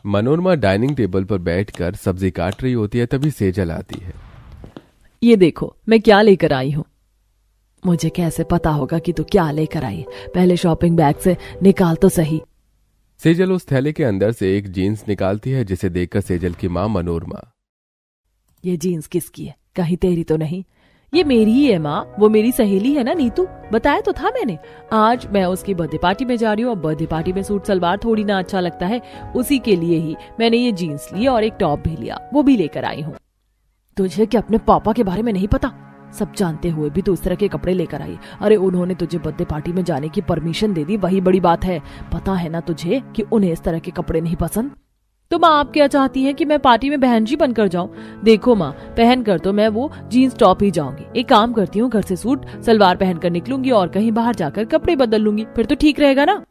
Manorama dining table पर बैठकर सब्जी काट रही होती है, तभी सेजल आती है। ये देखो मैं क्या लेकर आई हूँ। मुझे कैसे पता होगा कि तू क्या लेकर आई? पहले शॉपिंग बैग से निकाल तो सही। सेजल उस थैले के अंदर से एक जीन्स निकालती है, जिसे देखकर सेजल की माँ मनोरमा, ये जीन्स किसकी है? कहीं तेरी तो नहीं? ये मेरी ही है माँ, वो मेरी सहेली है ना नीतू, बताया तो था मैंने। आज मैं उसकी बर्थडे पार्टी में जा रही हूँ और बर्थडे पार्टी में सूट सलवार थोड़ी ना अच्छा लगता है, उसी के लिए ही मैंने ये जीन्स ली और एक टॉप भी लिया, वो भी लेकर आई हूँ। तुझे क्या अपने पापा के बारे में नहीं पता? सब जानते हुए भी तू इस तरह के कपड़े लेकर आई। अरे उन्होंने तुझे बर्थडे पार्टी में जाने की परमिशन दे दी, वही बड़ी बात है। पता है ना तुझे कि उन्हें इस तरह के कपड़े नहीं पसंद। तो माँ आप क्या चाहती हैं कि मैं पार्टी में बहन जी बनकर जाऊं? देखो माँ, पहन कर तो मैं वो जीन्स टॉप ही जाऊंगी। एक काम करती हूँ, घर से सूट सलवार पहन कर निकलूंगी और कहीं बाहर जाकर कपड़े बदल लूंगी, फिर तो ठीक रहेगा ना।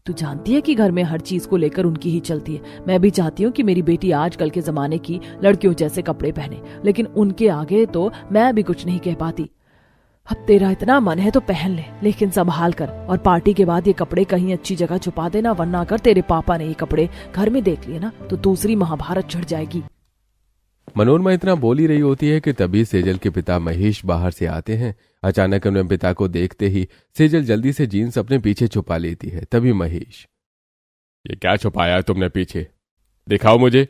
तू जानती है कि घर में हर चीज को लेकर उनकी ही चलती है। मैं भी चाहती हूँ कि मेरी बेटी आजकल के जमाने की लड़कियों जैसे कपड़े पहने, लेकिन उनके आगे तो मैं भी कुछ नहीं कह पाती। अब तेरा इतना मन है तो पहन ले, लेकिन संभाल कर, और पार्टी के बाद ये कपड़े कहीं अच्छी जगह छुपा देना, वरना अगर तेरे पापा ने ये कपड़े घर में देख लिए ना तो दूसरी महाभारत छिड़ जाएगी। मनोरमा इतना बोल ही रही होती है कि तभी सेजल के पिता महेश बाहर से आते हैं। अचानक उन्हें पिता को देखते ही सेजल जल्दी से जीन्स अपने पीछे छुपा लेती है। तभी महेश, ये क्या छुपाया है तुमने पीछे? दिखाओ मुझे।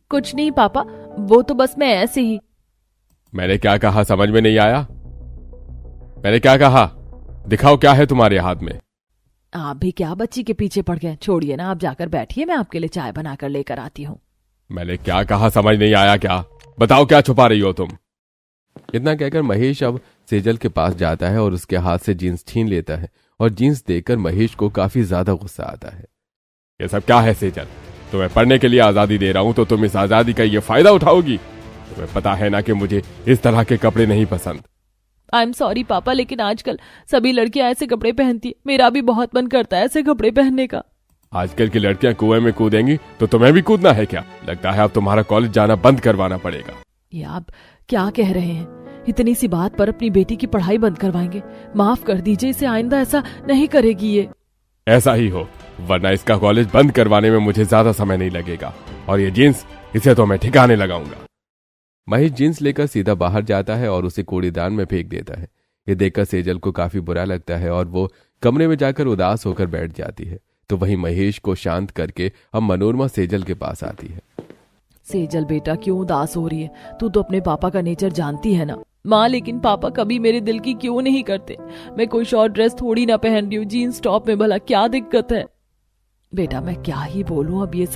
कुछ नहीं पापा, वो तो बस मैं ऐसे ही। मैंने क्या कहा समझ में नहीं आया? मैंने क्या कहा? दिखाओ क्या है तुम्हारे हाथ में? आप भी क्या बच्ची के पीछे पड़ गए? छोड़िए ना, आप जाकर बैठिए, मैं आपके लिए चाय बनाकर लेकर आती हूँ। मैंने क्या कहा समझ नहीं आया क्या? बताओ क्या छुपा रही हो तुम? इतना कहकर महेश अब सेजल के पास जाता है और उसके हाथ से जीन्स छीन लेता है, और जीन्स देखकर महेश को काफी ज्यादा गुस्सा आता है। ये सब क्या है सेजल? तुम्हें पढ़ने के लिए आजादी दे रहा हूं तो तुम इस आजादी का ये फायदा उठाओगी? तुम्हें पता है ना कि मुझे इस तरह के कपड़े नहीं पसंद। आई एम सॉरी पापा, लेकिन आजकल सभी लड़कियां ऐसे कपड़े पहनती है, मेरा भी बहुत मन करता है ऐसे कपड़े पहनने का। आजकल की लड़कियां कुएं में कूदेंगी तो तुम्हें भी कूदना है क्या? लगता है अब तुम्हारा कॉलेज जाना बंद करवाना पड़ेगा। ये आप क्या कह रहे हैं? इतनी सी बात पर अपनी बेटी की पढ़ाई बंद करवाएंगे? माफ कर दीजिए, इसे आइंदा ऐसा नहीं करेगी ये। ऐसा ही हो, वरना इसका कॉलेज बंद करवाने में मुझे ज्यादा समय नहीं लगेगा, और ये जीन्स, इसे तो मैं ठिकाने लगाऊंगा। महेश जीन्स लेकर सीधा बाहर जाता है और उसे कूड़ेदान में फेंक देता है। ये देखकर सेजल को काफी बुरा लगता है और वो कमरे में जाकर उदास होकर बैठ जाती है। तो वहीं महेश को शांत करके अब मनोरमा सेजल के पास आती है। सेजल बेटा, क्यों उदास हो रही है? तू तो अपने पापा का नेचर जानती है ना। माँ, लेकिन पापा कभी मेरे दिल की क्यों नहीं करते? मैं कोई शॉर्ट ड्रेस थोड़ी ना पहन रही हूँ, जीन्स टॉप में भला क्या दिक्कत है? बेटा मैं क्या ही बोलूं, अब ये सब